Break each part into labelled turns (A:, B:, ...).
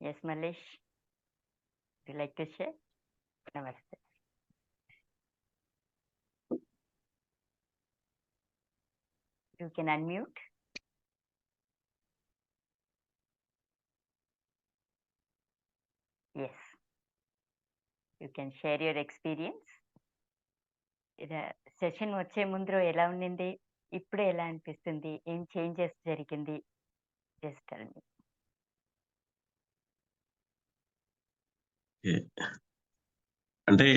A: Yes, Malesh, would you like to share? Namaste. You can unmute. Yes, you can share your experience. Session వచ్చే ముందు ఎలా ఉండింది, ఇప్పుడు ఎలా అనిపిస్తుంది, ఏం చేంజెస్ జరిగింది, జస్ట్ టెల్ మీ.
B: అంటే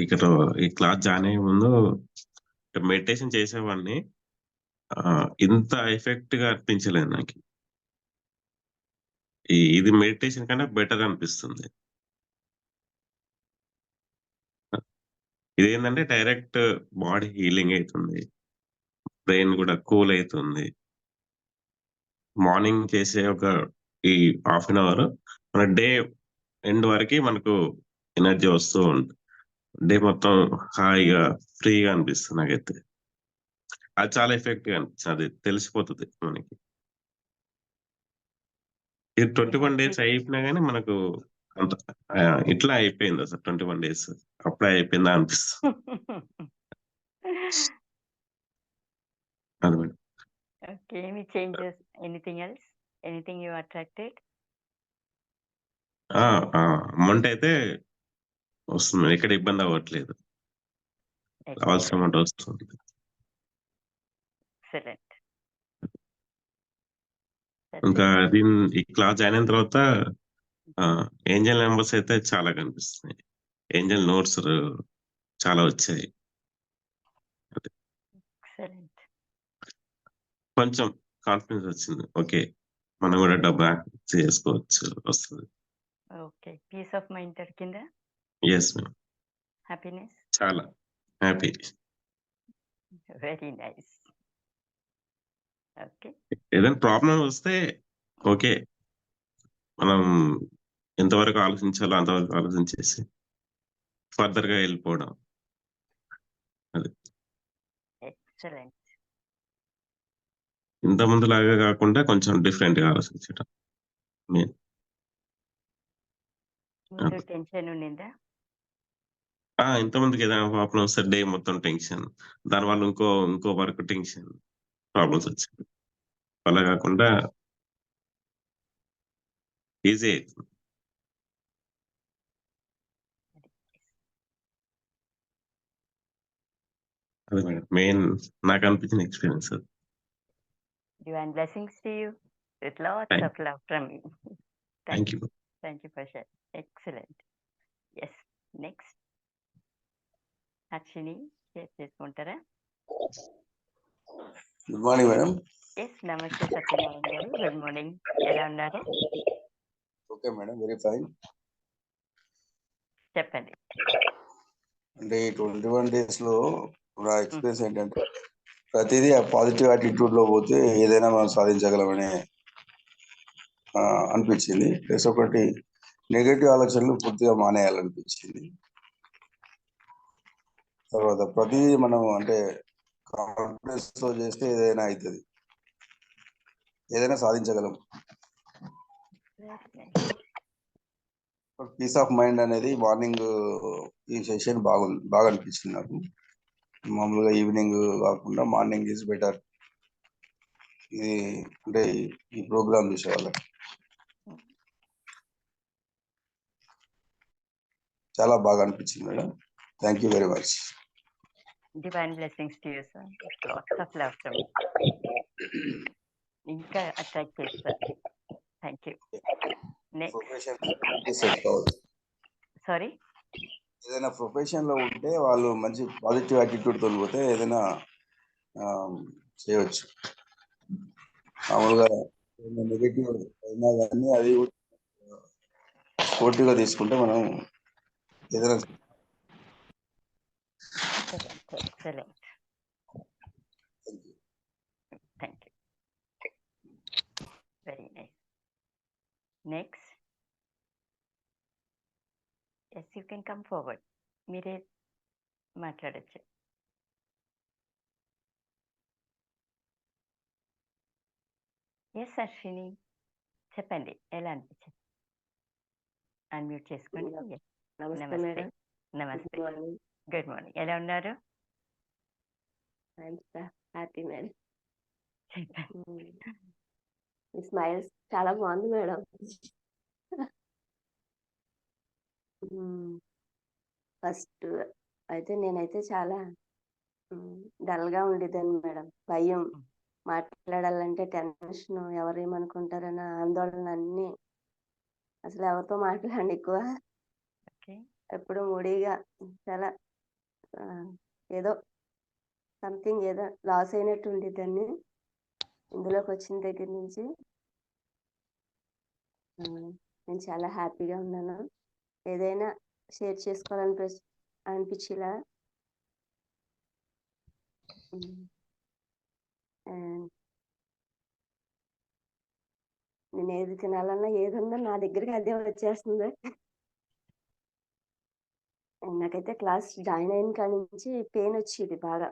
B: ఇక్కడ ఈ క్లాస్ జాయిన్ అయ్యే ముందు మెడిటేషన్ చేసేవాడిని. ఇంత ఎఫెక్ట్ గా అనిపించలేదు నాకు. ఇది మెడిటేషన్ కన్నా బెటర్ అనిపిస్తుంది. ఇదేంటంటే డైరెక్ట్ బాడీ హీలింగ్ అవుతుంది, బ్రెయిన్ కూడా కూల్ అవుతుంది. మార్నింగ్ చేసే ఈ హాఫ్ అన్ అవర్ మన డే ఎండ్ వరకు మనకు ఎనర్జీ వస్తూ ఉంటుంది. డే మొత్తం హాయిగా ఫ్రీగా అనిపిస్తుంది నాకైతే. అది చాలా ఎఫెక్ట్ గా అనిపిస్తుంది, అది తెలిసిపోతుంది మనకి. ఇది 21 days అయిపోయినా కానీ మనకు అంత ఇట్లా అయిపోయింది అసలు. 21 days అప్పుడే అయిపోయిందా అనిపిస్తుంది. అది madam.
A: Okay, any changes, anything else, anything you attracted?
B: Amount అయితే వస్తుంది, ఎక్కడ ఇబ్బంది అవ్వట్లేదు, కావాల్సిన అమౌంట్ వస్తుంది.
A: Excellent.
B: ఇంకా ఈ క్లాస్ జాయిన్ అయిన తర్వాత ఏంజల్ నెంబర్స్ అయితే చాలా కనిపిస్తున్నాయి. ఏంజల్ నోట్స్ చాలా వచ్చాయి.
A: Excellent.
B: కొంచెం కాన్ఫిడెన్స్ వచ్చింది. ఓకే, మనం కూడా డబ్బు చేసుకోవచ్చు, వస్తుంది.
A: ఓకే, పీస్ ఆఫ్ మైండ్ దొరికిందా?
B: ఎస్ మ్యామ్,
A: హ్యాపీనెస్,
B: చాలా హ్యాపీ.
A: Very nice. ఓకే,
B: ఏదైనా ప్రాబ్లం వస్తే ఓకే, మనం ఎంతవరకు ఆలోచించాలో అంతవరకు ఆలోచించేసి ఫర్దర్ గా వెళ్ళిపోవడం. అది
A: ఎక్సలెంట్.
B: ఇంత ముందు లాగా కాకుండా కొంచెం డిఫరెంట్ గా ఆలోచించడం.
A: ముందు టెన్షన్ ఉండిందా?
B: ఇంత ముందుకి ఏదైనా ప్రాబ్లం వస్తే డే మొత్తం టెన్షన్, దానివల్ల ఇంకో వర్క్ టెన్షన్, ప్రాబ్లమ్స్ వచ్చాయి. అలా కాకుండా ఈజీ అవుతుంది. అదే మేడం మెయిన్ నాకు అనిపించిన experience.
A: Divine blessings to you with lots of love from me.
B: Thank you.
A: Thank you for sharing. Excellent. Yes, next. Ashwini, share చేసుకుంటారా?
C: Good morning madam.
A: ఎస్, నమస్తే సత్యనారాయణ గారు, గుడ్ మార్నింగ్. ఎలా ఉన్నారు?
C: Okay madam, very fine.
A: చెప్పండి.
C: అంటే ఈ 21 days లో నా ఎక్స్పీరియన్స్ ఏంటంటే ప్రతిదీ ఆ పాజిటివ్ యాటిట్యూడ్ లో పోతే ఏదైనా మనం సాధించగలమని అనిపించింది. ప్లస్ ఒకటి నెగటివ్ ఆలోచనలు పూర్తిగా మానేయాలనిపించింది. తర్వాత ప్రతిదీ మనం అంటే కాన్ఫిడెన్స్ తో చేస్తే ఏదైనా అవుతుంది, ఏదైనా సాధించగలం. పీస్ ఆఫ్ మైండ్ అనేది మార్నింగ్ ఈ సెషన్ బాగా అనిపించింది నాకు. మామూలుగా ఈవినింగ్ కాకుండా మార్నింగ్ ఈజ్ బెటర్. ఇది అంటే ఈ ప్రోగ్రామ్ చూసేవాళ్ళకి చాలా బాగా అనిపించింది madam. Thank you very much.
A: Divine blessings to you, sir. Lots of love from me. ఇంకా అట్రాక్ట్ చేస్తారు. Thank you. సారీ,
C: ఏదైనా ప్రొఫెషన్ లో ఉంటే వాళ్ళు మంచి పాజిటివ్ యాటిట్యూడ్ తో పోతే ఏదైనా చేయవచ్చు. మామూలుగా నెగటివ్ అయినా కానీ అది స్పోర్టివ్ గా తీసుకుంటే మనం ఏదైనా.
A: Excellent. Thank you, very nice. Next. Yes, you can come forward. మీరే మాట్లాడచ్చు. ఎస్ అశ్విని, చెప్పండి. ఎలా అనిపించింది? అన్‌మ్యూట్ చేసుకోండి.
D: నమస్తే
A: నమస్తే.
D: మేడం. గుడ్
A: నమస్తే.
D: మార్నింగ్.
A: Good morning. ఎలా ఉన్నారు?
D: I'm so happy madam.
A: చెప్పండి.
D: మీ స్మైల్స్ చాలా బాగుంది మేడం. ఫస్ట్ అయితే నేనైతే చాలా డల్‌గా ఉండేదాన్ని మేడం. భయం, మాట్లాడాలంటే టెన్షన్, ఎవరేమనుకుంటారన్న ఆందోళన అన్నీ. అసలు ఎవరితో మాట్లాడను ఎక్కువ.
A: ఓకే.
D: ఎప్పుడు మూడీగా చాలా ఏదో సంథింగ్ ఏదో లాస్ అయినట్టు ఉండేదాన్ని. ఇందులోకి వచ్చిన దగ్గర నుంచి నేను చాలా హ్యాపీగా ఉన్నాను. ఏదైనా షేర్ అనిపించేలా నేను ఏది తినాలన్నా ఏదుందో నా దగ్గరికి అదే వచ్చేస్తుంది. నాకైతే క్లాస్ జాయిన్ అయిన కాడి నుంచి పెయిన్ వచ్చేది బాగా.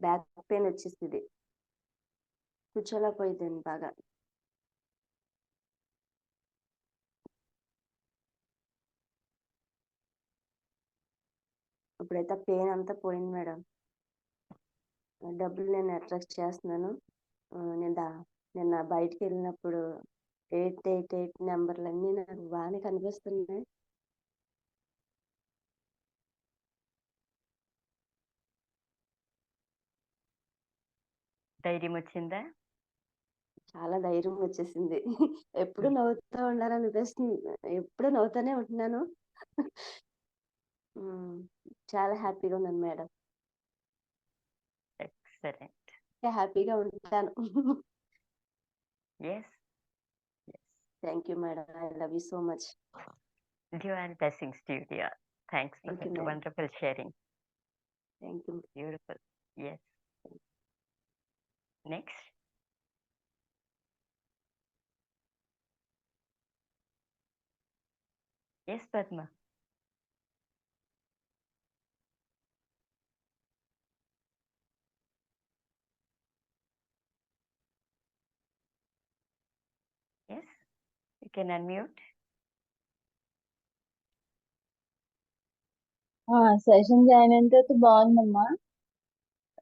D: బ్యాక్ పెయిన్ వచ్చేసేది. కూర్చోలేకపోయేదాన్ని బాగా. ఇప్పుడైతే పెయిన్ అంతా పోయింది మేడం. డబ్బులు నేను అట్రాక్ట్ చేస్తున్నాను. నిన్న బయటికి వెళ్ళినప్పుడు 888 నెంబర్లన్నీ నాకు బాగానే కనిపిస్తున్నాయి.
A: ధైర్యం వచ్చిందా?
D: చాలా ధైర్యం వచ్చేసింది. ఎప్పుడు నవ్వుతూ ఉండాలనిపిస్తుంది. ఎప్పుడు నవ్వుతూనే ఉంటున్నాను. చాలా హ్యాపీగా ఉన్నాను మేడం.
A: ఎక్సలెంట్.
D: హ్యాపీగా ఉంటాను.
A: Yes.
D: Thank you madam. I love you so much.
A: Divine blessings to you, dear. Thanks for
D: Thank you,
A: that
D: ma'am.
A: wonderful sharing.
D: Thank you.
A: Beautiful. Yes. Next. Yes, Padma. Yes. You can unmute.
E: Session join అయిన తర్వాత బాగుందమ్మా.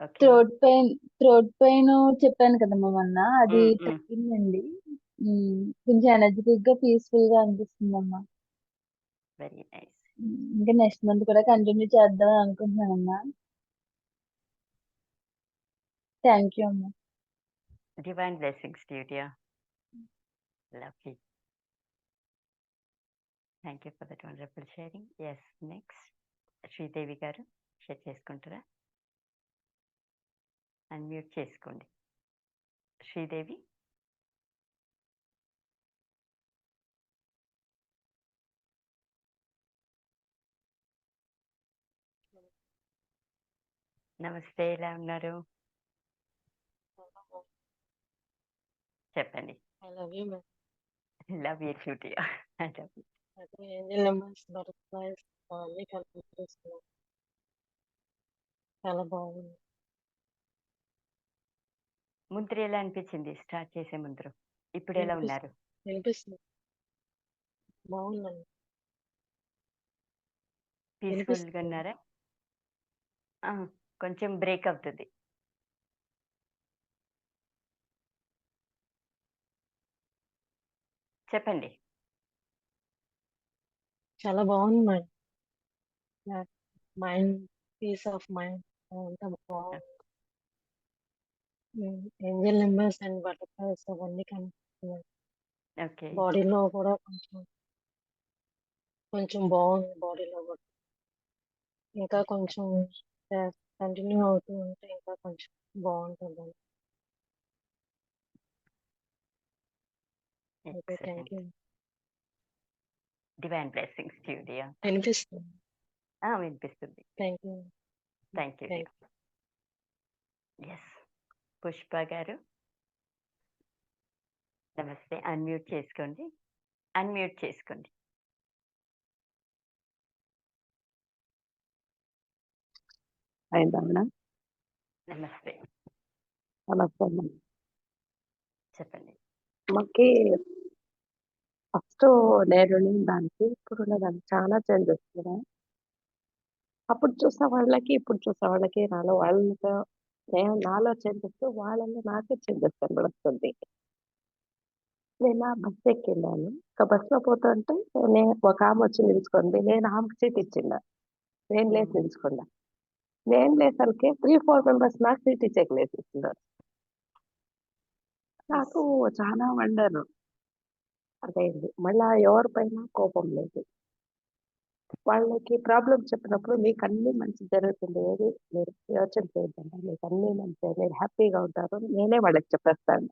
A: Okay.
E: Throat pain చెప్పాను కదమ్మా మొన్న, అది తగ్గిందండి. కొంచెం energetic గా పీస్ఫుల్ గా అనిపిస్తుందమ్మా.
A: Very nice.
E: ఇంకా నెక్స్ట్ మంత్ కూడా కంటిన్యూ చేద్దాం అనుకుంటున్నానమ్మా. థ్యాంక్ యూ అమ్మా.
A: Divine blessings to you, dear. Lovely. Thank you for that wonderful sharing. Yes, next. Sridevi గారు షేర్ చేసుకుంటారా? అన్మ్యూట్ చేసుకోండి. శ్రీదేవి. నమస్తే, ఎలా ఉన్నారు? చెప్పండి.
F: I love you, ma'am.
A: Love you two, dear. I love you.
F: అదే ఏంజల్ నెంబర్స్, బటర్ఫ్లైస్ అవన్నీ కనిపిస్తున్నాయి. చాలా బాగుంది.
A: ముందు ఎలా అనిపించింది స్టార్ట్ చేసే ముందు? ఇప్పుడు ఎలా ఉన్నారు?
F: వినిపిస్తుంది. బాగుందండి.
A: పీస్ఫుల్ గా ఉన్నారా? కొంచెం బ్రేక్ అవుతుంది. చెప్పండి.
F: చాలా బాగుంది madam. Mind, peace of mind అంతా బాగుంది. ఏంజల్ నెంబర్స్ అండ్ బటర్ఫ్లైస్ అవన్నీ కనిపిస్తున్నాయి.
A: ఓకే.
F: బాడీలో కూడా కొంచెం బాగుంది. బాడీలో కూడా ఇంకా కొంచెం కంటిన్యూ అవుతూ ఉంటే ఇంకా కొంచెం బాగుంటుంది. Okay, thank you.
A: Divine blessings to you, dear.
F: వినిపిస్తుంది.
A: వినిపిస్తుంది.
F: Thank you.
A: Thank you. Yes. Pushpa గారు నమస్తే. అన్మ్యూట్ చేసుకోండి. అన్మ్యూట్ చేసుకోండి.
G: అయిందా మేడం?
A: నమస్తే.
G: నమస్తే మేడం.
A: చెప్పండి.
G: మాకి ఫస్ట్ నేను దానికి ఇప్పుడు దానికి చాలా చేంజ్ వస్తున్నాయి. అప్పుడు చూసే వాళ్ళకి ఇప్పుడు చూసే వాళ్ళకి వాళ్ళతో నాలో చేంజ్ వస్తూ వాళ్ళలో నాకే చేంజ్ కనబడుతుంది. నేను బస్ ఎక్కిన్నాను. బస్సులో పోతుంటే ఒక ఆమె వచ్చి నిలుచుకుంది. నేను ఆమెకు సీట్ ఇచ్చిండా. నేను లేచి నిలుచుకున్నా. నేను లేసరికి 3-4 మెంబర్స్ నాకు సీట్ ఇచ్చేకి లేచిస్తున్నారు. నాకు చాలా వండరు అదైంది. మళ్ళా ఎవరిపైన కోపం లేదు. వాళ్ళకి ప్రాబ్లం చెప్పినప్పుడు మీకు అన్ని మంచి జరుగుతుంది, ఏది మీరు యోచన చేయొద్దండి, మీకు అన్ని మంచి, మీరు హ్యాపీగా ఉంటారు, నేనే వాళ్ళకి చెప్పేస్తాను.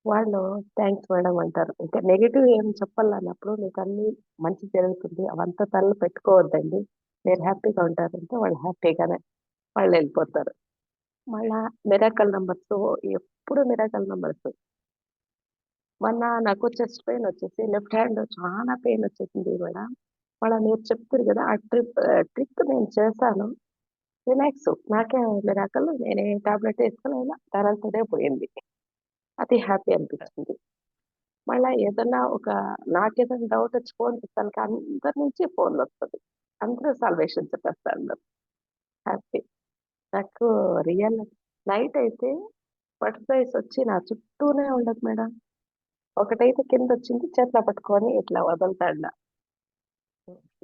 G: వాళ్ళు థ్యాంక్స్ మేడం అంటారు. ఇంకా నెగిటివ్ ఏం చెప్పాలన్నప్పుడు మీకు అన్ని మంచి జరుగుతుంది, అవంతా తల్లు పెట్టుకోవద్దండి, మీరు హ్యాపీగా ఉంటారంటే వాళ్ళు హ్యాపీగానే వాళ్ళు వెళ్ళిపోతారు. మళ్ళా మిరాకల్ నంబర్స్, ఎప్పుడు మిరాకల్ నంబర్స్. మొన్న నాకు చెస్ట్ పెయిన్ వచ్చేసి లెఫ్ట్ హ్యాండ్ చాలా పెయిన్ వచ్చేసింది మేడం. మళ్ళీ మీరు చెప్తారు కదా ఆ ట్రిప్ నేను చేశాను. రిలాక్స్, నాకే మిరాకల్, నేనే టాబ్లెట్ వేసుకుని దానంతనే పోయింది. అది హ్యాపీ అనిపించింది. మళ్ళీ ఏదన్నా నాకేదైనా డౌట్ వచ్చి ఫోన్ చేస్తాను, అందరి నుంచి ఫోన్లు వస్తుంది, అందరూ సాల్వేషన్ చెప్పేస్తారు. హ్యాపీ. నాకు రియల్ నైట్ అయితే బటర్ఫ్లైస్ వచ్చి నా చుట్టూనే ఉండదు మేడం. ఒకటైతే కింద వచ్చింది, చేతిలో పట్టుకొని ఇట్లా వదులుతాడు.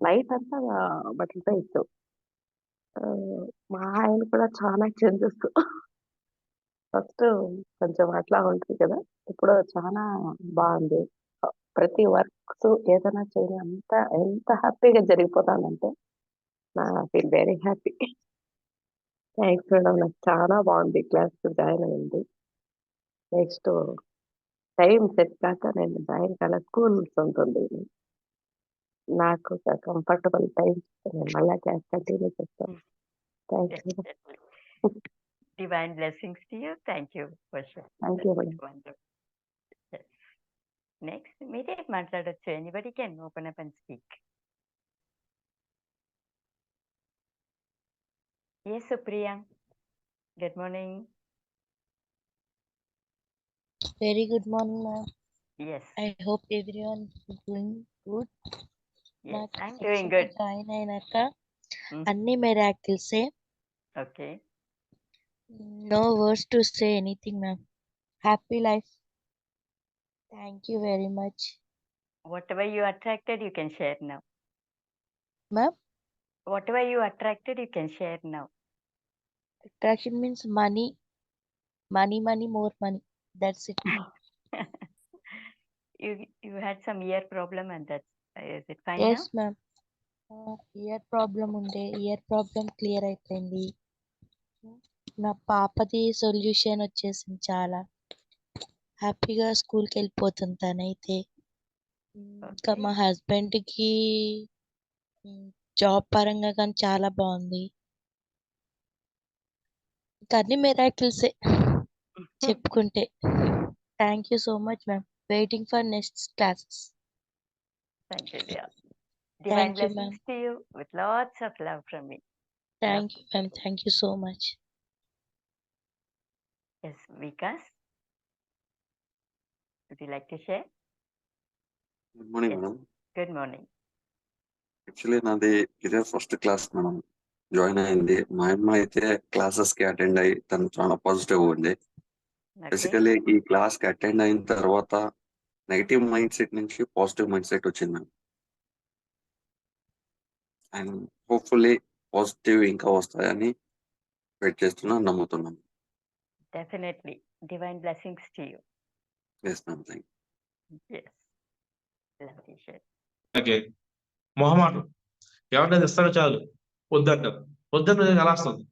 G: నైట్ అంతా బటర్ఫ్లైస్. మా ఆయన కూడా చాలా చేంజెస్. ఫస్ట్ కొంచెం అట్లా ఉంటుంది కదా, ఇప్పుడు చాలా బాగుంది. ప్రతి వర్క్స్ ఏదైనా చేయని ఎంత హ్యాపీగా జరిగిపోతానంటే నా feel very happy. Thanks madam, నాకు చాలా బాగుంది. క్లాస్ జాయిన్ అయింది. నెక్స్ట్ టైం సెట్ కాక నేను జాయిన్ కాల, స్కూల్స్ ఉంటుంది, నాకు కంఫర్టబుల్ టైం నేను మళ్ళీ క్లాస్ కంటిన్యూ చేస్తాను. Thanks madam.
A: Divine blessings to you. Thank you for sharing.
G: Thank you madam.
A: Wonderful. Yes. Next, మీరే మాట్లాడొచ్చు. Anybody can open up and speak. Yes, Supriya. Good morning.
H: Very good morning, ma'am.
A: Yes.
H: I hope everyone is doing good.
A: Yes, I'm doing good.
H: Join అయినాక అన్ని మిరాకిల్సే.
A: Okay.
H: No words to say anything, ma'am. Happy life. Thank you very much.
A: Whatever you attracted, you can share now.
H: Ma'am,
A: Whatever you attracted, you can share now.
H: attraction means money. Money, more money. That's it.
A: You had some ear problem and that's is it fine
H: Yes,
A: now?
H: ma'am. Year problem ఉండే, year problem clear అయిపోయింది. నా పాపది solution వచ్చేసింది. చాలా హ్యాపీగా స్కూల్కి వెళ్ళిపోతుంది తనైతే. ఇంకా మా హస్బెండ్కి జాబ్ పరంగా కానీ చాలా బాగుంది. ఇంకా అన్ని మిరాకిల్సే చెప్పుకుంటే. Thank you so much ma'am. Waiting for next classes.
A: Thank you, dear. Divine
H: Thank you,
A: blessings
H: ma'am.
A: to you with lots of love from me.
H: Thank you, ma'am. Thank you so much.
A: Yes, Vikas. Would you like to share?
I: Good morning
A: Yes.
I: Madam.
A: Good morning.
I: Actually నాది ఇదే first class madam join అయింది. మా అమ్మ అయితే classes కి attend అయ్యి తను చాలా పాజిటివ్ ఉంది.
A: Okay.
I: బేసికలీ ఈ క్లాస్ కి అటెండ్ అయిన తర్వాత నెగిటివ్ మైండ్ సెట్ నుంచి పాజిటివ్ మైండ్ సెట్ వచ్చింది మేడం. అండ్ హోప్ఫుల్లీ పాజిటివ్ ఇంకా వస్తాయని వెయిట్ చేస్తున్నాను, నమ్ముతున్నాను.
A: Definitely. Divine blessings to you.
I: Yes ma'am, thank
A: Yes. Lovely share.
J: Okay, మొహమాటం ఎవరినైనా ఇస్తారో చాలు వద్దంటారు. వద్దంటే ఎలా వస్తుంది?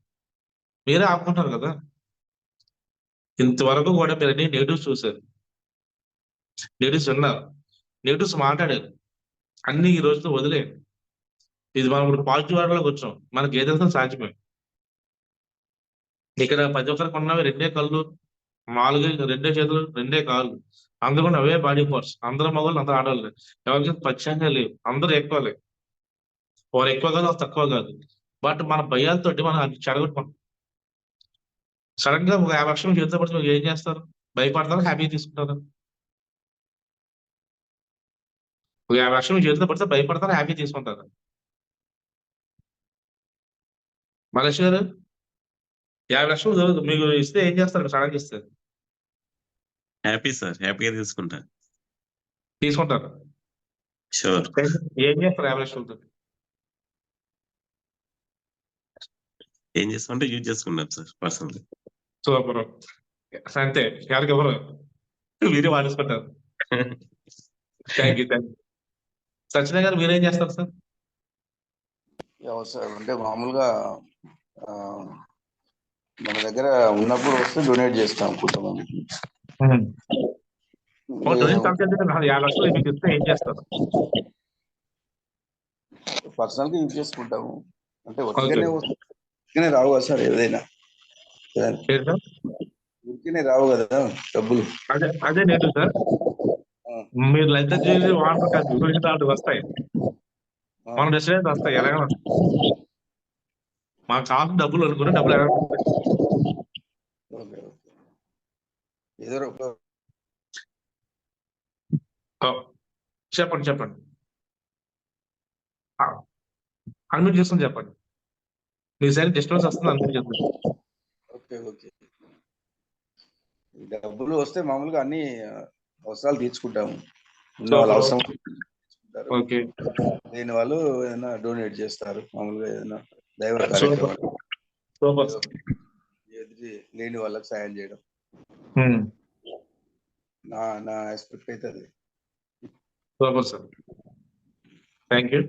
J: మీరే ఆపుకుంటారు కదా. ఇంతవరకు కూడా మీరు అన్ని నెగిటివ్స్ చూశారు, నెగిటివ్స్ విన్నారు, నెగిటివ్స్ మాట్లాడారు. అన్ని ఈ రోజుతో వదిలేయండి. ఇది మనం ఇప్పుడు పాజిటివ్ వాడలోకి వచ్చాం. మనకి ఏదైనా సాధ్యమే. ఇక్కడ ప్రతి ఒక్కరికి ఉన్నవి 2 కళ్ళు, 4 2 చేతులు, 2 కాళ్ళు. అందరూ కూడా అవే బాడీ పార్ట్స్. అందరూ మగవాళ్ళు, అందరూ ఆడవాళ్ళు. ఎవరికి పక్షంగా లేవు, అందరూ ఎక్కువలే. వారు ఎక్కువ కాదు, వాళ్ళు తక్కువ కాదు. బట్ మన భయాలతోటి మనం అది చెడగొట్టుకుంటాం. సడన్ గా ఒక 50 లక్షలు చేతితో పడితే ఏం చేస్తారు? భయపడతారా హ్యాపీ తీసుకుంటారా? ఒక 50 లక్షలు మీ చేతిలో పడితే భయపడతారా హ్యాపీ తీసుకుంటారా? మలేష్ గారు 50 లక్షలు మీకు ఇస్తే ఏం చేస్తారు? సడన్గా ఇస్తే
B: హ్యాపీ సార్, హ్యాపీగా తీసుకుంటా.
J: తీసుకుంటారు.
B: షూర్.
J: ఏం చేస్తారు 50 లక్షలతో?
B: ఏం చేసుకుంటే యూజ్ చేసుకుంటాం సార్ పర్సనల్.
J: సూపర్. అంతే, ఎవరికి ఎవరు మీరే వాడేసుకుంటారు. Thank you. సత్యనారాయణ గారు మీరేం చేస్తారు సార్?
C: సార్ అంటే మామూలుగా మన దగ్గర ఉన్నప్పుడు వస్తే డొనేట్ చేస్తాం కుటుంబానికి.
J: 50 లక్షలు మీకు ఇస్తే ఏం చేస్తారు?
C: పర్సనల్ గా యూజ్ చేసుకుంటాము. అంటే ఉరికనే రావు కదా సార్, ఏదైనా ఉరికనే రావు కదా డబ్బులు.
J: అదే నేను సార్, మీరు లలిత జ్యువెలరీ వాటర్ కాదు వస్తాయి, మన రెస్టారెంట్ వస్తాయి, ఎలాగ మాకు కావాల్సిన డబ్బులు అనుకుని డబ్బులు ఎలా వస్తాయి? చెప్పండి అన్మ్యూట్ చేస్తుంది, చెప్పండి. మీ సైడ్ డిస్టర్బెన్స్ వస్తుంది, అన్మ్యూట్ చేస్తుంది.
C: ఓకే. డబ్బులు వస్తే మామూలుగా అన్ని అవసరాలు తీర్చుకుంటాము. అవసరం లేని వాళ్ళు ఏదైనా డొనేట్ చేస్తారు. మామూలుగా ఏదైనా దైవ కార్యక్రమాలు లేని వాళ్ళకి సాయం చేయడం నా ఎక్స్పెక్ట్ అయితే అది.
J: Super sir, thank you.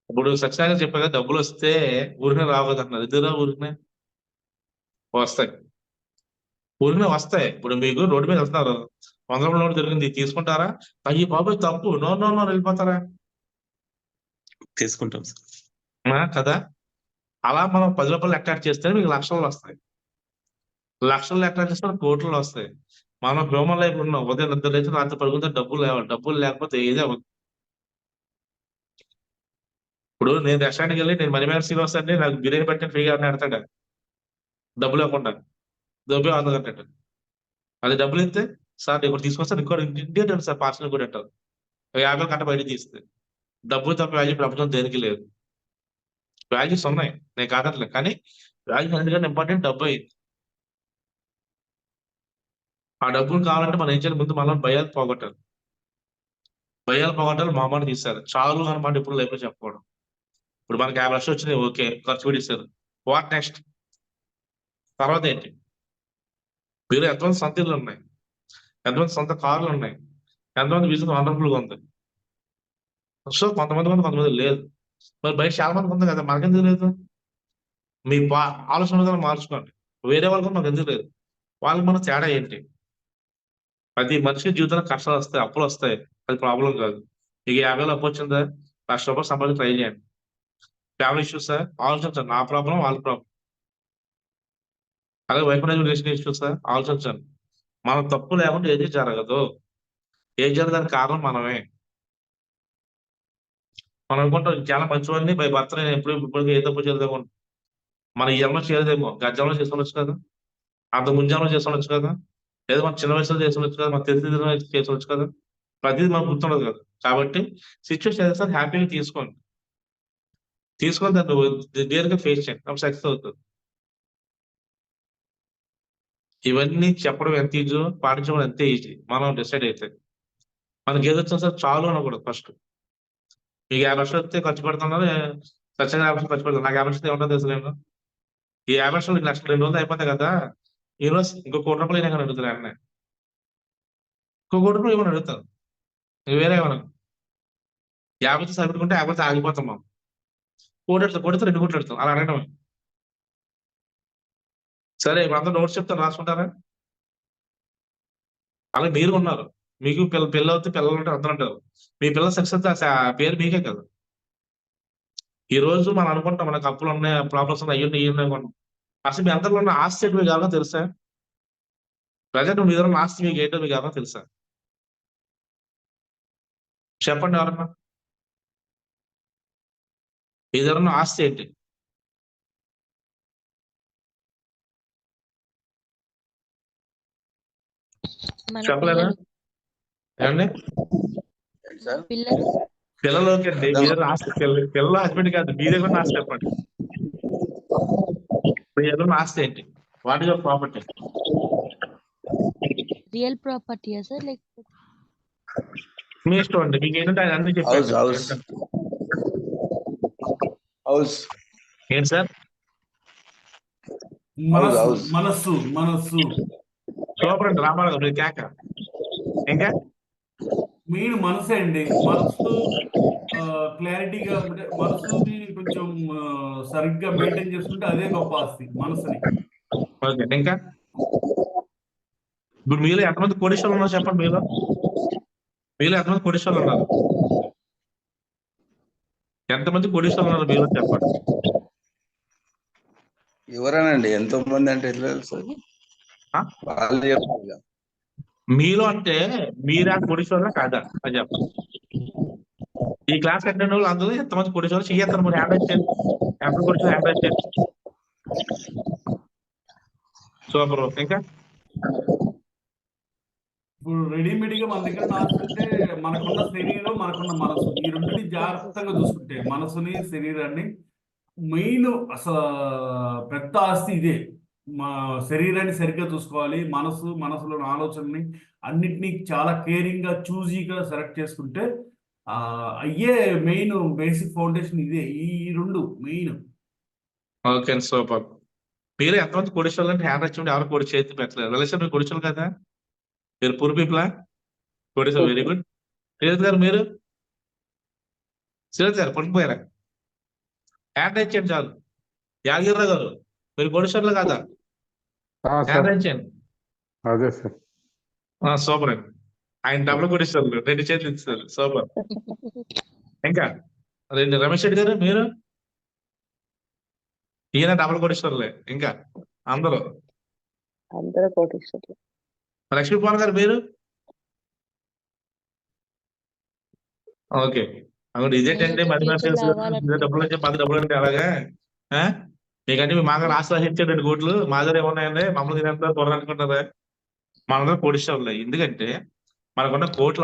J: ఇప్పుడు సత్యనారాయణ చెప్పాక డబ్బులు వస్తే ఊరినే రావద్దు అంటున్నారు. ఇద్దరు ఊరినే వస్తాయి, ఊరినే వస్తాయి. ఇప్పుడు మీకు రోడ్డు మీద వస్తున్నారు, 100 రూపాయల నోటు దొరికింది, తీసుకుంటారా? అయ్యి బాబాయ్ తప్పు, నో వెళ్ళిపోతారా?
B: తీసుకుంటాం
J: కదా. అలా మనం 10 రూపాయలు అట్రాక్ట్ చేస్తే మీకు లక్షలు వస్తాయి, లక్షలు అట్రాక్ట్ చేస్తే కోట్లు వస్తాయి. మనం హ్యూమన్ లైఫ్ ఉన్నాం, ఉదయం నిద్ర లేచి రాత్రి పడుకుంటే డబ్బులు లేకపోతే ఏదే అవ్వదు. ఇప్పుడు నేను రెస్టారెంట్కి వెళ్ళి నేను మనీ మ్యాన్ శ్రీనివాస్ అండి నాకు బిర్యానీ పెట్టిన ఫ్రీగా అని అడతాడు, డబ్బులు ఇవ్వకుండా డబ్బు అందగట్టాడు. అది డబ్బులు ఇస్తే సార్ ఇక్కడ తీసుకొస్తాను ఇంకోటి సార్ పార్సల్ కూడా అంటారు, 50 గంట బయట తీస్తే. డబ్బులు తప్ప వాల్యూ ప్రపంచం దేనికి లేదు. వాల్యూస్ ఉన్నాయి, నేను కాదట్లేదు, కానీ వాల్యూస్ అన్నిటికన్నా ఇంపార్టెంట్ డబ్బు అయింది. ఆ డబ్బులు కావాలంటే మనం ఏం చేయాలి? ముందు మనం భయాలు పోగొట్టాలి. మామూలు తీస్తారు చాలు అనమాట. ఇప్పుడు లైఫ్ లో చెప్పుకోవడం, ఇప్పుడు మనకి 50 లక్షలు వచ్చినాయి, ఓకే, ఖర్చు పెట్టిస్తారు. What next? తర్వాత ఏంటి? మీరు ఎంతమంది సొంత ఇళ్ళు ఉన్నాయి, ఎంతమంది సొంత కార్లు ఉన్నాయి, ఎంతమంది బిజినెస్ వండర్ఫుల్గా ఉంది. సో కొంతమంది లేదు. మరి బయట చాలా మందికి ఉంది కదా, మనకెందుకు లేదు? మీ ఆలోచన విధానం మార్చుకోండి. వేరే వాళ్ళకి మాకు ఎందుకు లేదు? వాళ్ళకి మన తేడా ఏంటి? ప్రతి మనిషి జీవితంలో కష్టాలు వస్తాయి, అప్పులు వస్తాయి, అది ప్రాబ్లం కాదు. మీకు 50 అప్పు వచ్చిందా, ₹1,00,000 సంపాదించి ట్రై చేయండి. ఫ్యామిలీ ఇష్యూసా, ఆలోచించండి, నా ప్రాబ్లం వాళ్ళ ప్రాబ్లం. అలాగే వైఫ్ అండ్ రిలేషన్ ఇష్యూసా, ఆలోచించండి. మనం తప్పు లేకుండా ఏది జరగదు, ఏం జరగడానికి కారణం మనమే. మనం అనుకుంటాం చాలా మంచివాడిని బై భర్త, నేను ఇప్పుడు ఏ తప్పు చేయలేదేమో. మన ఈ జన్మ చేయలేదేమో, గజ్జంలో చేసుకోవచ్చు కదా, అంత ముందు జన్మ చేసుకోవచ్చు కదా, లేదా మన చిన్న వయసులో చేసుకోవచ్చు కదా, మన తెలిసి చేసుకోవచ్చు కదా. ప్రతిదీ మనకు గుర్తుండదు కదా. కాబట్టి సిచ్యువేషన్ ఏదైనా హ్యాపీగా తీసుకోండి, తీసుకొని దాన్ని డేర్గా ఫేస్ చేయండి, అప్పుడు సక్సెస్ అవుతుంది. ఇవన్నీ చెప్పడం ఎంత ఈజీ, పాటించడం అంతే ఈజీ. మనం డిసైడ్ అయితే మనకి ఏది వచ్చినా సార్ చాలు అనకూడదు. ఫస్ట్ మీకు 50 లక్షలు వస్తే ఖర్చు పెడుతున్నారు, ఖచ్చితంగా 50 లక్షలు ఖర్చు పెడతాను, నాకు 50 లక్షలు ఏమంటో తెలుసు. నేను ఈ 50 లక్షలు 2 రోజులు అయిపోతాయి కదా, ఈ రోజు ఇంకో ₹1 కోటి అయినా అడుగుతారు, అన్నీ ఇంకో ₹1 కోటి ఏమైనా అడుగుతారు, వేరే ఏమన్నా 50 సరిపెట్టుకుంటే 50 ఆగిపోతాం. మనం కొడితే 2 కోట్లు పెడతాం, అలా అడగడం. సరే ఇప్పుడు అందరూ నోట్స్ చెప్తాను, రాసుకుంటారా? అలా మీరు ఉన్నారు, మీకు పిల్లలు అవుతే పిల్లలు ఉంటే అందరూ అంటారు, మీ పిల్లల సక్సెస్ పేరు మీకే కదా. ఈ రోజు మనం అనుకుంటాం మనకు అప్పులు ఉన్నాయి, ప్రాబ్లమ్స్ ఉన్నాయి, అయ్యి అసలు మీ అందరిలో ఉన్న ఆస్తి మీకు ఎవరో తెలుసా? ప్రజెంట్ మీ దగ్గర ఉన్న ఆస్తి మీకు ఏంటో మీకు ఎవరో తెలుసా? చెప్పండి ఎవరన్నా. మీ దగ్గర ఉన్న ఆస్తి ఏంటి?
H: మన
J: చెప్పలేదా
H: పిల్లలు
J: ఏమండి
C: ఏంటి సార్
H: పిల్లలు
J: పిల్లలకి అండి
C: అర్థం
J: మీరు ఆస్తి పిల్లల హస్బెండ్ కాదు మీ దగ్గర ఉన్న ఆస్తి చెప్పండి మీ దగ్గర ఉన్న ఆస్తి ఏంటి what is your property
H: real ప్రాపర్టీయా సార్ లేకపోతే
J: మీ ఇష్టం అండి మీకు ఏంటంటే అది అన్ని
C: హౌస్
J: చెప్పండి
C: హౌస్ హౌస్
J: ఏంటి సార్
C: హౌస్
K: మనస్సు
C: హౌస్
K: మనస్సు మనస్సు
J: సూపర్ అండి రామారావు మీరు కేక ఇంకా
K: మెయిన్ మనసే అండి. మనసు క్లారిటీగా అంటే మనసుని కొంచెం సరిగ్గా మెయింటైన్ చేసుకుంటే అదే గొప్ప ఆస్తి మనసుని.
J: ఓకే ఇంకా ఇప్పుడు మీలో ఎంతమంది కోటీశ్వరులు ఉన్నారు చెప్పండి మీలో ఎంతమంది కోటీశ్వరులు ఉన్నారు ఎంతమంది కోటీశ్వరులు ఉన్నారు మీలో చెప్పండి
C: ఎవరేనండి ఎంతో మంది అంటే ఎట్లా తెలుసు
J: ఆ?
C: వాళ్ళు చెప్పాలి ఇక.
J: మీలో అంటే మీరే ఆ కోటీశ్వరులా కాదా అని చెప్పండి ఈ క్లాస్ అటెండ్ వాళ్ళు అందరూ ఎంతమంది కోటీశ్వరులు చెయ్యొద్దాను మరి యావరేజ్ చేయండి ఎంత కోటీశ్వరులు యావరేజ్ చేయండి సూపర్ ఇంకా
K: ఇప్పుడు రెడీమేడ్గా మన దగ్గర ఆస్తి అంటే మనకున్న శరీరం మనకున్న మనసు ఈ రెండుని జాగ్రత్తగా చూసుకుంటే మనసుని శరీరాన్ని మెయిన్ అసలు పెద్ద ఆస్తి ఇదే. మా శరీరాన్ని సరిగ్గా చూసుకోవాలి. మనసులోని ఆలోచనని అన్నిటినీ చాలా కేరింగ్గా చూజీగా సెలెక్ట్ చేసుకుంటే అయ్యే మెయిన్ బేసిక్ ఫౌండేషన్ ఇదే. ఈ రెండు మెయిన్.
J: ఓకే సూపర్ మీరు ఎంతమంది కోటీశ్వరులు అంటే హ్యాండ్ వచ్చి ఎవరు కోడి చేతి పెట్టలేదు రిలేషన్ మీరు కోటీశ్వరులు కదా మీరు పూర్ పీపులా కోటీశ్వరు వెరీ గుడ్ శ్రీరత్ గారు మీరు శ్రీరత్ గారు పడిపోయారా హ్యాండ్ ఇచ్చేయండి చాలు యాదగిరిరావు గారు మీరు కోటీశ్వరులు కదా హ్యాండ్ ఇచ్చేయండి
L: అదే సార్
J: సూపర్ అండి ఆయన డబ్బులు కోటీశ్వరులు 2 చేతులు ఇస్తారు సూపర్ ఇంకా రమేష్ రెడ్డి గారు మీరు ఈయన డబుల్ కోటీశ్వరులే ఇంకా అందరూ
G: కోటీశ్వరులు.
J: లక్ష్మీపాల్ గారు మీరు ఓకే అవును ఇదేంటంటే
H: నేను
J: మరి
H: ఫ్యూచర్ లో అవ్వాలనుకుంటున్నాను
J: డబ్బులు అంటే 10 డబ్బులు అంటే అలాగా ఆ? మీకంటే మీ మాగారు ఆశ్రయించాడు 2 కోట్లు మా దగ్గర ఏమున్నాయండి మమ్మల్ని తినేంత త్వరగా అనుకుంటారా మనందరూ కోటీశ్వరులే ఎందుకంటే మనకున్న కోట్ల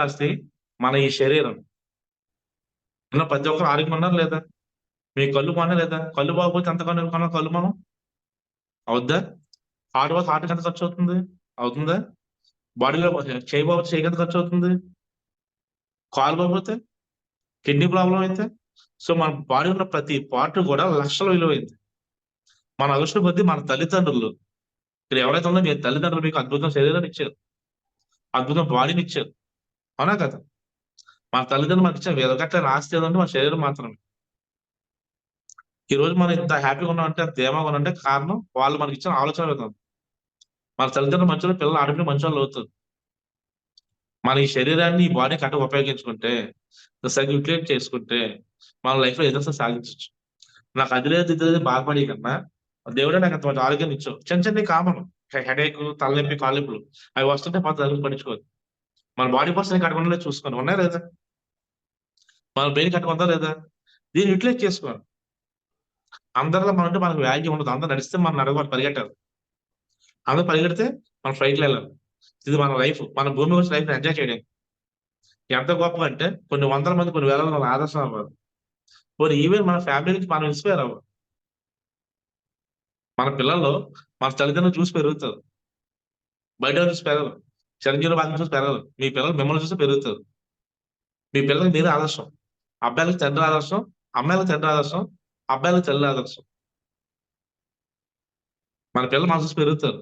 J: ఆస్తి మన ఈ శరీరం ఉన్న ప్రతి ఒక్కరు ఆరోగ్యం ఉన్నారు లేదా మీ కళ్ళు కొన్నా లేదా కళ్ళు బాగోపోతే ఎంత కొన్నా కళ్ళు మనం అవుద్దా హార్ట్ బాగా హార్ట్కి ఎంత ఖర్చు అవుతుందా బాడీలో చేయి బాబు చేయికి ఎంత ఖర్చు అవుతుంది కాలు బాగోపోతే కిడ్నీ ప్రాబ్లం అయితే సో మన బాడీ ఉన్న ప్రతి పార్ట్ కూడా లక్షల విలువైంది మన అదృష్టం కొద్దీ మన తల్లిదండ్రులు ఇక్కడ ఎవరైతే ఉందో మీ తల్లిదండ్రులు మీకు అద్భుతం శరీరాన్ని ఇచ్చారు అద్భుతం బాడీని ఇచ్చారు అవునా కదా మన తల్లిదండ్రులు మనకి ఇచ్చారు వేదగట్ల ఆస్తి ఏదంటే మన శరీరం మాత్రమే ఈ రోజు మనం ఇంత హ్యాపీగా ఉన్నామంటే అంత ధీమాగా ఉన్నామంటే కారణం వాళ్ళు మనకి ఇచ్చిన ఆలోచన విధానం మన తల్లిదండ్రులు మంచి పిల్లలు ఆడపిల్లలు మంచి వాళ్ళు అవుతుంది మన ఈ శరీరాన్ని ఈ బాడీ కట్ట ఉపయోగించుకుంటే సరిగ్గా యూటిలైజ్ చేసుకుంటే మన లైఫ్ లో ఏదో సాధించవచ్చు నాకు అది లేదు ఇది లేదు బాధపడే కన్నా దేవుడే నాకు అంత మంచి ఆరోగ్యాన్ని ఇచ్చావు చిన్న కామన్ హెడేక్ తలనొప్పి కాలింపులు అవి వస్తుంటే మన తల్లి పడించుకోదు మన బాడీ పర్సన్ కట్టుకుంటే చూసుకోండి ఉన్నాయా లేదా మన బ్రెయిన్ కట్టుకుందా లేదా దీన్ని యూటిలైజ్ చేసుకోండి అందరిలో మనం అంటే మనకు వాల్యూ ఉండదు అందరూ నడిస్తే మనం నడవాలి పరిగెట్టాలి అందరూ పరిగెడితే మనం ఫ్లైట్లో వెళ్ళాలి ఇది మన లైఫ్ మన భూమి వచ్చి లైఫ్ ఎంజాయ్ చేయడానికి ఎంత గొప్ప అంటే కొన్ని 100 మంది కొన్ని వేల మంది ఆదర్శం అవ్వాలి కొన్ని ఈవెన్ మన ఫ్యామిలీ నుంచి మనం ఇన్స్పైర్ అవ్వాలి మన పిల్లల్లో మన తల్లిదండ్రులు చూసి పెరుగుతారు బయట చూసి పెరగరు చిరంజీవి బాగా చూసి పెరగరు మీ పిల్లలు మిమ్మల్ని చూసి పెరుగుతారు మీ పిల్లలకి మీరే ఆదర్శం అబ్బాయిలకు తండ్రి ఆదర్శం అమ్మాయిలకు తండ్రి ఆదర్శం అబ్బాయిలకు తల్లి ఆదర్శం మన పిల్లలు మన చూసి పెరుగుతారు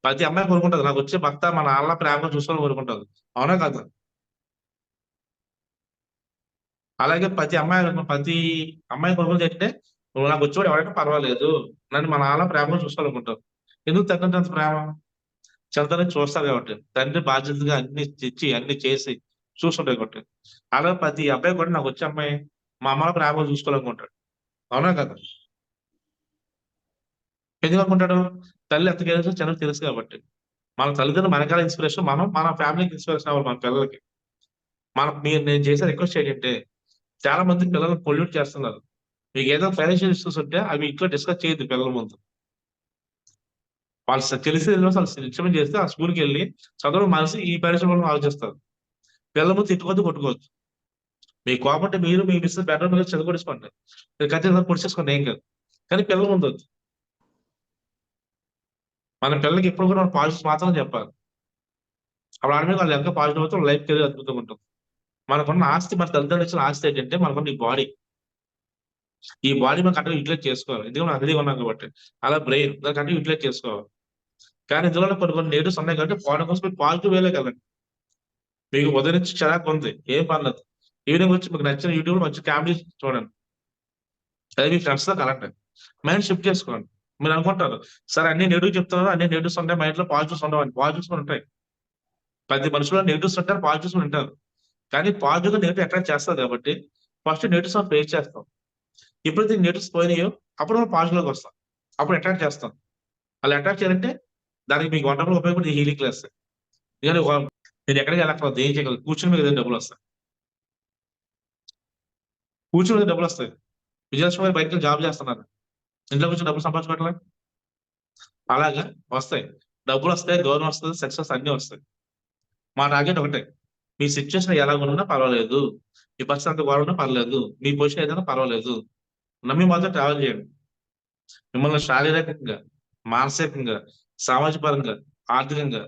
J: ప్రతి అమ్మాయి కోరుకుంటుంది నాకు వచ్చే భర్త మన నాన్న ప్రేమగా చూసుకోవాలని కోరుకుంటుంది అవునా కదా అలాగే ప్రతి అమ్మాయి కోరుకుంది ఏంటంటే నువ్వు నాకు వచ్చేవాడు ఎవరైనా పర్వాలేదు నన్ను మా నాన్న ప్రేమగా చూసుకోవాలనుకుంటారు ఎందుకు తండ్రి అంత ప్రేమ చంద్రని చూస్తారు కాబట్టి తండ్రి బాధ్యతగా అన్ని తెచ్చి అన్ని చేసి చూస్తుంటాయి కాబట్టి అలాగే ప్రతి అబ్బాయి కూడా నాకు వచ్చే అమ్మాయి మా అమ్మ ప్రేమగా చూసుకోవాలనుకుంటాడు అవునా కదా ఎందుకు అనుకుంటాడు తల్లి ఎంత కేర్ చంద్రుడు తెలుసు కాబట్టి మన తల్లిదండ్రులు మనకాల ఇన్స్పిరేషన్ మన ఫ్యామిలీకి ఇన్స్పిరేషన్ అవ్వాలి మన పిల్లలకి నేను చేసే రిక్వెస్ట్ ఏంటంటే చాలా మంది పిల్లలు పొల్యూట్ చేస్తున్నారు మీకు ఏదో ఫైనాన్షియల్ ఇష్యూస్ ఉంటే అవి ఇంట్లో డిస్కస్ చేయొద్దు పిల్లల ముందు వాళ్ళు తెలిసి వాళ్ళు నిత్యం చేస్తే ఆ స్కూల్కి వెళ్ళి చదవడం మనసు ఈ పరిశ్రమలో ఆలోచిస్తారు. పిల్లలు తిట్టుకోవద్దు, కొట్టుకోవద్దు. మీ కోపంటే మీరు మీ మిస్ బెడ్రూమ్ మీద చదువుకోసుకోండి, మీరు ఖచ్చితంగా పొడిచేసుకోండి, ఏం కాదు. కానీ పిల్లలు ఉండొద్దు. మన పిల్లలకి ఎప్పుడు కూడా మనం పాజిటివ్ మాత్రం చెప్పాలి. అప్పుడు ఆడ మీద వాళ్ళు ఎంత పాజిటివ్ అవుతారు, లైఫ్ కెరీర్ అద్భుతంగా ఉంటుంది. మనకున్న ఆస్తి, మన తల్లిదండ్రులు ఇచ్చిన ఆస్తి ఏంటంటే మనకున్న ఈ బాడీ. ఈ బాడీ మనం కరెక్ట్గా యూటిలైజ్ చేసుకోవాలి. ఎందుకంటే మనం హెల్దీగా ఉన్నాం కాబట్టి. అలా బ్రెయిన్ దాన్ని కరెక్ట్గా యూటిలైజ్ చేసుకోవాలి. కానీ ఇందులో కొన్ని నెగిటివ్స్ ఉన్నాయి కాబట్టి పోవడం కోసం మీరు పాజిటివ్ వేలే కదండి. మీకు ఉదయం నుంచి చిరాకు ఉంది, ఏం పర్లేదు, ఈవినింగ్ వచ్చి మీకు నచ్చిన యూట్యూబ్ మంచి కామెడీ చూడండి, అదే మీ ఫ్రెండ్స్ తో కలండి, మైండ్ షిఫ్ట్ చేసుకోండి. మీరు అనుకుంటారు సరే అన్ని నెగిటివ్ చెప్తున్నారు, అన్ని నెగిటివ్స్ ఉంటాయి, మైండ్ లో పాజిటివ్స్ ఉండవు. పాజిటివ్స్ ఉంటాయి. ప్రతి మనుషులో నెగిటివ్స్ ఉంటారు, పాజిటివ్స్ ఉంటారు. కానీ పాజిటివ్ గా నెగిటివ్ అట్రాక్ట్ చేస్తారు కాబట్టి ఫస్ట్ నెగిటివ్స్ మనం ఫేస్ చేస్తాం. ఎప్పుడైతే నెగిటివ్స్ పోయినాయో అప్పుడు మనం పాజిటివ్ లోకి వస్తాం, అప్పుడు అట్రాక్ట్ చేస్తాం. అలా అట్రాక్ట్ చేయాలంటే దానికి మీకు వండర్ఫుల్ ఉపయోగపడి హీలింగ్ క్లాస్. ఎందుకంటే నేను ఎక్కడికి వెళ్ళక్కర్లేదు, ఏం చేయగలరు, కూర్చుని మీద డబ్బులు వస్తాయి. కూర్చుని మీద డబ్బులు వస్తాయి. విజయలక్ష్మి గారు బయటకు జాబ్ చేస్తున్నారు, ఇంట్లో కూర్చొని డబ్బులు సంపాదించుకోవట్లే. అలాగా వస్తాయి, డబ్బులు వస్తాయి, గౌరవం వస్తుంది, సక్సెస్ అన్ని వస్తాయి. మా టార్గెట్ ఒకటే, మీ సిచ్యువేషన్ ఎలా ఉన్నా పర్వాలేదు, మీ పరిస్థితి అంత గౌరవం పర్లేదు, మీ పొజిషన్ ఏదైనా పర్వాలేదు, నమ్మి మాత్రం ట్రావెల్ చేయండి. మిమ్మల్ని శారీరకంగా, మానసికంగా, సామాజిక పరంగా, ఆర్థికంగా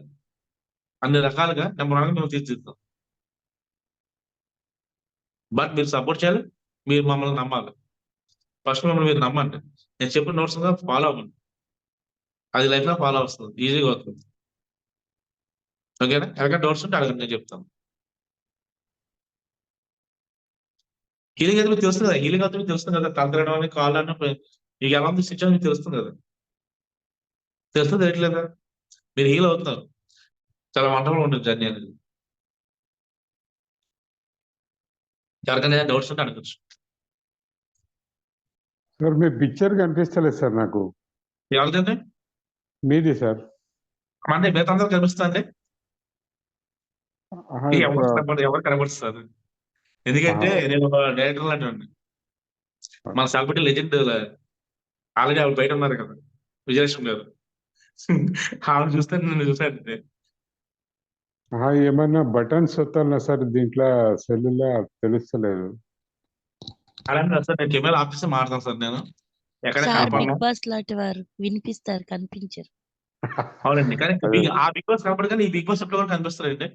J: అన్ని రకాలుగా నెంబర్ వన్ మేము తీర్చిదిద్దాం. బట్ మీరు సపోర్ట్ చేయాలి, మీరు మమ్మల్ని నమ్మాలి. ఫస్ట్ మిమ్మల్ని మీరు నమ్మండి, నేను చెప్పిన నోట్స్ ఫాలో అవ్వండి, అది లైఫ్ లో ఫాలో వస్తుంది, ఈజీగా అవుతుంది. ఓకేనా? ఎవరికైనా డౌట్స్ ఉంటే అడగండి, నేను చెప్తాను. హీలింగ్ అయితే మీకు తెలుస్తుంది కదా, హీలింగ్ అయితే మీకు తెలుస్తుంది కదా, తగ్గడం అని కాల్ అని మీకు ఎలా ఉంది సిచ్యువేషన్ మీకు తెలుస్తుంది కదా, తెలుస్తుంది తెలియట్లేదా? మీరు హీల్ అవుతున్నారు, చాలా వండర్ఫుల్ ఉంటుంది జర్నీ అనేది. ఎవరికైనా డౌట్స్ ఉంటే అడగచ్చు.
L: సార్ మీ పిక్చర్ కనిపిస్తలేదు సార్ నాకు.
J: ఎవరిదండి?
L: మీది సార్.
J: అంటే మిగతా అందరూ కనిపిస్తుంది, ఎవరు కనబడుతుంది. ఎందుకంటే నేను డైరెక్టర్ లాంటి మన సెలబ్రిటీ లెజెండ్ ఆల్రెడీ ఆవిడ బయట ఉన్నారు కదా, విజయలక్ష్మి గారు. ఆవిడ చూస్తే నేను చూసాను.
L: ఏమన్నా బటన్స్ వస్తానా సార్ దీంట్లో సెల్లులో తెలుస్తలేదు.
J: అలాంటి సార్ నేను కెమెరా ఆఫీస్ మారుతాను సార్, నేను ఎక్కడ
H: సార్
J: కనపడను.
H: బిగ్ బాస్ లాంటి వారు వినిపిస్తారు, కనిపించరు.
J: అవునండి, కానీ ఆ బిగ్ బాస్ కనపడదు, కానీ ఈ బిగ్ బాస్ ఎప్పుడు కూడా కనిపిస్తారండి.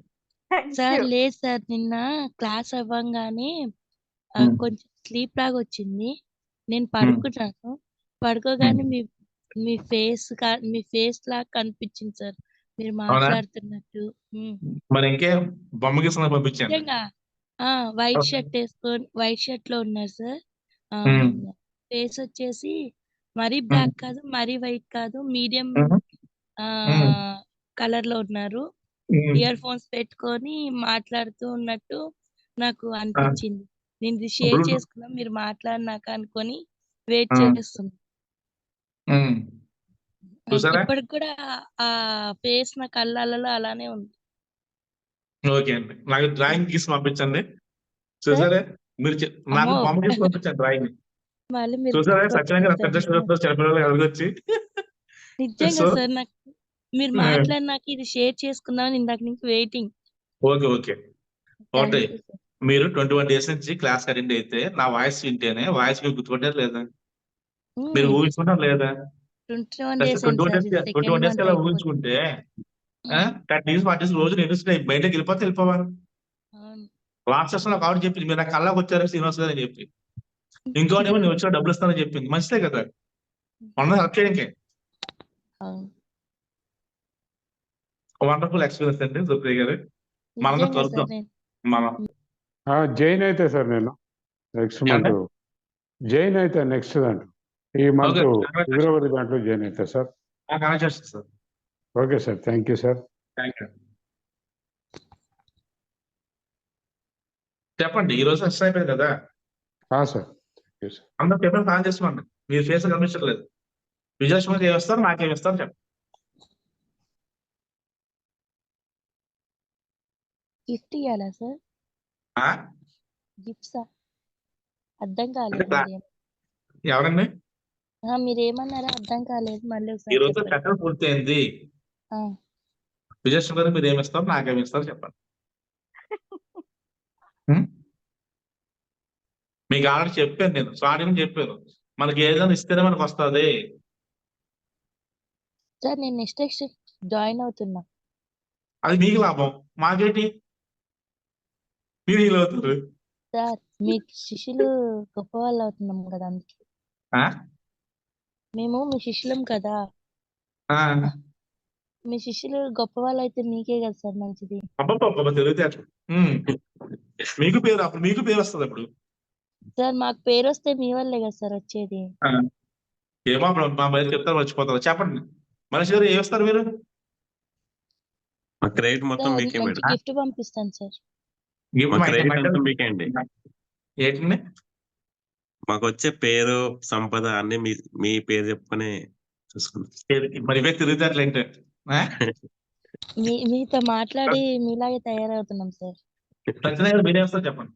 H: సార్ లేదు సార్, నిన్న క్లాస్ అవ్వంగానే కొంచెం స్లీప్ లాగా వచ్చింది, నేను పడుకున్నాను. పడుకోగానే మీ ఫేస్ లాగా కనిపించింది సార్, మీరు మాట్లాడుతున్నట్టు.
J: మరి ఇంకే బొమ్మ గీసిన పంపించాను.
H: నిజంగా వైట్ షర్ట్ వేసుకొని వైట్ షర్ట్ లో ఉన్నారు సార్. ఫేస్ వచ్చేసి మరీ బ్లాక్ కాదు, మరీ వైట్ కాదు, మీడియం కలర్ లో ఉన్నారు. ఇయర్ ఫోన్స్ పెట్టుకొని మాట్లాడుతూ ఉన్నట్టు నాకు అనిపించింది. నేను ఇది షేర్ చేసుకున్నాం మీరు మాట్లాడినాక అనుకొని వెయిట్ చేస్తున్నా. ఇప్పటికి కూడా ఆ ఫేస్ నా కళ్ళల్లో అలానే ఉంది.
J: ఓకే అండి, నాకు డ్రాయింగ్ గీసి పంపించండి. చూసారే మీరు నాకు బొమ్మ గీసి పంపించండి డ్రాయింగ్. చూసారా సత్యంగా చిన్నపిల్లలు ఎదుగొచ్చి.
H: నిజంగా సార్, నాకు మీరు మాట్లాడినాక ఇది షేర్ చేసుకుందామని ఇందాక నుంచి వెయిటింగ్.
J: ఓకే ఓకే ఒకటి, మీరు 21 days నుంచి క్లాస్ అటెండ్ అయితే నా వాయిస్ వింటేనే వాయిస్ మీరు గుర్తుపట్టారు లేదా, మీరు ఊహించుకుంటారు లేదా?
H: 21 days
J: 21 days అలా ఊహించుకుంటే 30 days 40 days రోజు నేను బయటకి వెళ్ళిపోవాలి. లాస్ట్ సెషన్ లో కాబట్టి చెప్పింది, మీరు నా కళ్ళకి వచ్చారు శ్రీనివాస్ గారు అని చెప్పి. ఇంకోటి ఏమో నేను వచ్చిన డబ్బులు ఇస్తానని చెప్పింది, మంచిదే కదా, మనం హెల్ప్ చేయడానికి. వండర్ఫుల్ ఎక్స్పీరియన్స్ అండి సుప్రియ గారు, మనం కలుద్దాం. మనం
L: జైన్ అయితే సార్ నేను నెక్స్ట్ మంత్ జైన్ అయితే నెక్స్ట్ దాంట్లో ఈ మంత్ ఫిబ్రవరి దాంట్లో జాయిన్ అవుతా sir. Okay sir, thank you sir.
J: చెప్పండి, ఈ రోజు సెషన్ అయిపోయింది కదా
L: సార్.
J: అందరూ పేపర్ ప్లాన్ చేసుకోండి, మీరు ఫేస్ కనిపించట్లేదు. విజయలక్ష్మి ఏమిస్తారు, నాకేమిస్తారు చెప్పండి.
H: గిఫ్ట్ ఇవ్వాలా సార్? గిఫ్ట్సా? అర్థం కాలేదు.
J: ఎవరండి?
H: మీరేమన్నారో అర్థం కాలేదు. మళ్ళీ
J: ఈ
H: ఒకసారి
J: రోజు
H: చెప్పండి.
J: కట్టడం పూర్తయింది.
H: ఆ,
J: విజయలక్ష్మి గారు మీరు ఏమిస్తారు, నాకేమి ఇస్తారు చెప్పండి. మీకు ఆల్రెడీ చెప్పాను, నేను స్టార్టింగ్ చెప్పాను, మనకి ఏదైనా ఇస్తేనే మనకు వస్తుంది.
H: సార్ నేను నెక్స్ట్ జాయిన్ అవుతున్నా.
J: అది మీకు లాభం, మాకేంటి, మీరు హీల్ అవుతారు.
H: సార్ మీ శిష్యులు గొప్ప వాళ్ళు అవుతున్నాం కదా, అందుకే.
J: ఆ?
H: మేము మీ శిష్యులం కదా,
J: ఆ.
H: మీ శిష్యులు గొప్ప వాళ్ళు అయితే మీకే కదా సార్ మంచిది.
J: అబ్బబ్బబ్బ తెలివితే అట్లా. మీకు పేరు, అప్పుడు మీకు పేరు వస్తుంది అప్పుడు.
H: సార్ మాకు పేరు వస్తే మీ వల్లే కదా సార్ వచ్చేది.
J: ఆ. ఏమో అప్పుడు మా బయట చెప్తారు, మర్చిపోతారు. చెప్పండి మనిషి గారు ఏమిస్తారు మీరు?
B: మా క్రెడిట్ మొత్తం
H: సార్
B: మీకే
H: మంచి
B: మేడం.
H: గిఫ్ట్ పంపిస్తాను సార్.
B: మా క్రెడిట్ అంతా మీకే అండి.
J: ఏంటండి?
B: మాకు వచ్చే పేరు సంపద అన్ని మీ పేరు చెప్పుకొని చూసుకున్నాం.
J: మరి ఇవే తిరిగితే అట్లా ఏంటి?
H: మీతో మాట్లాడి మీలాగే తయారవుతున్నాం సార్.
J: సత్యనారాయణ గారు మీరేం వస్తారు చెప్పండి.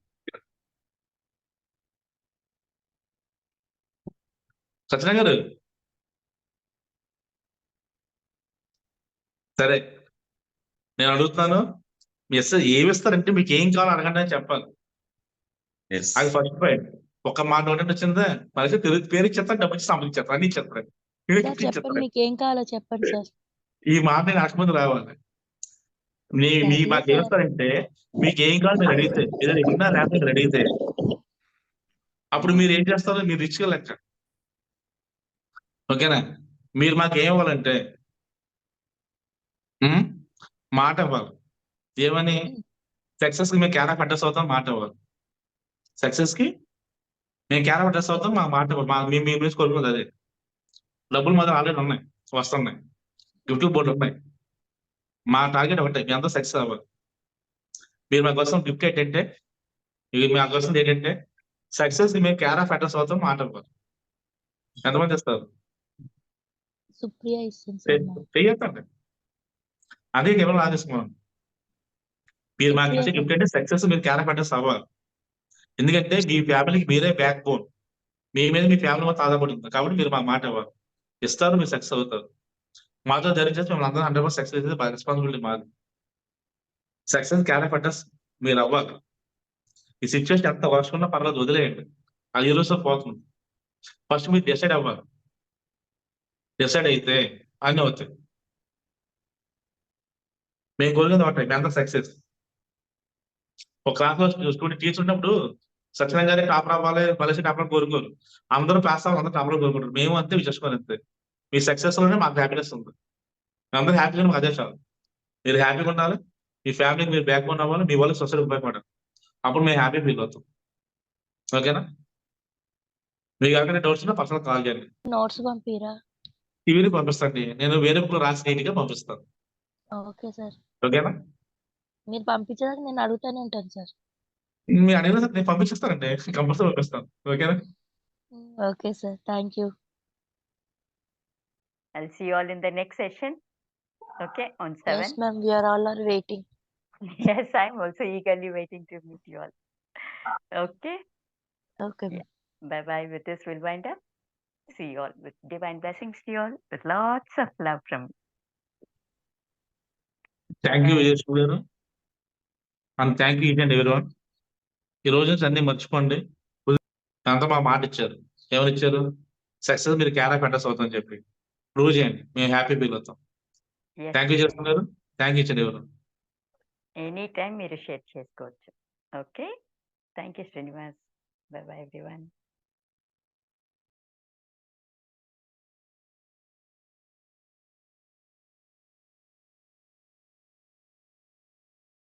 J: సత్యనారాయణ గారు సరే నేను అడుగుతున్నాను, మీ ఎస్ఐ ఏమి ఇస్తారంటే మీకు ఏం కావాలో అడగండి అని చెప్పాలి. అది ఫస్ట్ పాయింట్. ఒక మాట ఒకటి వచ్చిందా మనిషి పేరు ఇచ్చేస్తారు, డబ్బు ఇచ్చి సంబంధించేస్తారు, అన్ని ఇచ్చేస్తారు.
H: చెప్పండి మీకు ఏం కావాలో చెప్పండి సార్.
J: ఈ మాట నేను అడగకపోతే రావాలి. మీ మాకు ఏం ఇస్తారంటే మీకు ఏం కావాలి మీరు అడిగితే, ఏదైనా ఉన్నా లేకపోతే మీరు అడిగితే అప్పుడు మీరు ఏం చేస్తారో మీరు రిచ్గా లెక్క. ఓకేనా? మీరు మాకు ఏం ఇవ్వాలంటే మాట ఇవ్వాలి. ఏమని? సక్సెస్ కి మేము క్యారా అడ్రస్ అవుతాం, మాట ఇవ్వాలి. సక్సెస్ కి మేము క్యారా అడ్రస్ అవుతాం, మా మాట ఇవ్వాలి. మీ గురించి కోరుకున్నది అదే. డబ్బులు మాత్రం ఆల్రెడీ ఉన్నాయి, వస్తున్నాయి, గిఫ్ట్ బోర్డు ఉన్నాయి. మా టార్గెట్ ఒకటే, మీ అందరూ సక్సెస్ అవ్వాలి. మీరు మా కోసం గిఫ్ట్ ఏంటంటే, మా కోసం ఏంటంటే సక్సెస్ కి మేము క్యారా అడ్రస్ అవుతాం, మాట ఇవ్వాలి. ఎంతమంది ఇస్తారు?
H: సుప్రియ
J: చెయ్యండి. అదే కేవలం ఆదేశం. మీరు మాకు ఇచ్చే గిఫ్ట్ అంటే సక్సెస్ మీరు క్యారా అడ్రస్ అవ్వాలి. ఎందుకంటే మీ ఫ్యామిలీకి మీరే బ్యాక్ బోన్, మీ మీద మీ ఫ్యామిలీ మొత్తం ఆధారపడి ఉంది. కాబట్టి మీరు మా మాట ఇవ్వాలి. ఇస్తారు, మీరు సక్సెస్ అవుతారు. మాతో ధరించేసి మేము అందరం 100% సక్సెస్ అయితే రెస్పాన్సిబిలిటీ మాది. సక్సెస్ క్యారా అడ్రస్ మీరు అవ్వాలి. ఈ సిచ్యువేషన్ ఎంత వర్షం ఉన్నా పర్లేదు, వదిలేయండి, అది ఈ రోజు పోతుంది. ఫస్ట్ మీరు డిసైడ్ అవ్వాలి. డిసైడ్ అయితే అన్నీ అవుతాయి. మేము కోరుకుంది ఒకటి, మీ అందరూ సక్సెస్. ఒక క్లాస్ లో స్టూడెంట్ టీచర్ ఉన్నప్పుడు సత్యనారాయణ గారే టాపర్ అవ్వాలి, మలేసి టాపర్ కోరుకోరు. అందరూ పాస్ అవ్వాలి, అందరూ టాపర్ కోరుకుంటారు. మేము అంతే, విశేషమైన అంతే. మీ సక్సెస్ లోనే మాకు హ్యాపీనెస్ ఉంది. అందరూ హ్యాపీగా మాకు అదే చాలు. మీరు హ్యాపీగా ఉండాలి, మీ ఫ్యామిలీకి మీరు బ్యాక్ బోన్ అవ్వాలి, మీ వాళ్ళకి సొసైటీ ఉపయోగపడాలి. అప్పుడు మేము హ్యాపీ ఫీల్ అవుతాం. ఓకేనా? మీకు ఎవరికైనా డౌట్స్ ఉన్నా పర్సనల్ కాల్ చేయండి.
H: నోట్స్ పంపిరా?
J: టీవీని పంపిస్తాండి, నేను వేరే బుక్ రాసి నీట్గా పంపిస్తాను.
H: Okay sir.
J: ఓకేనా?
H: మీరు పంపించేదాకా నేను అడుగుతానే ఉంటాను సార్.
J: మీరు అడిగిన సార్ నేను పంపించేస్తానండి, కంపల్సరీ పంపిస్తాను. ఓకేనా?
H: Okay sir, thank you.
A: I'll see you all in the next session. Okay, on 7.
H: Yes, ma'am. We are all waiting.
A: Yes, I'm also eagerly waiting to meet you all. Okay.
H: Okay.
A: Yeah. Bye bye. With this, we'll wind up. See you all with divine blessings to you all, with lots of love from me.
J: Thank you Vijayasri garu, and thank you each and everyone. ఈ రోజు నుంచి అన్ని మర్చిపోండి. అంతా మా మాట ఇచ్చారు. ఏమని ఇచ్చారు? సక్సెస్ మీరు క్యారా అడ్రస్ అవుతామని చెప్పి ప్రూవ్ చేయండి, మేము హ్యాపీ ఫీల్ అవుతాం. థ్యాంక్ యూ చేస్తున్నారు. Thank you each and everyone.
A: Any time మీరు షేర్ చేసుకోవచ్చు. Okay, thank you Srinivas. By by everyone.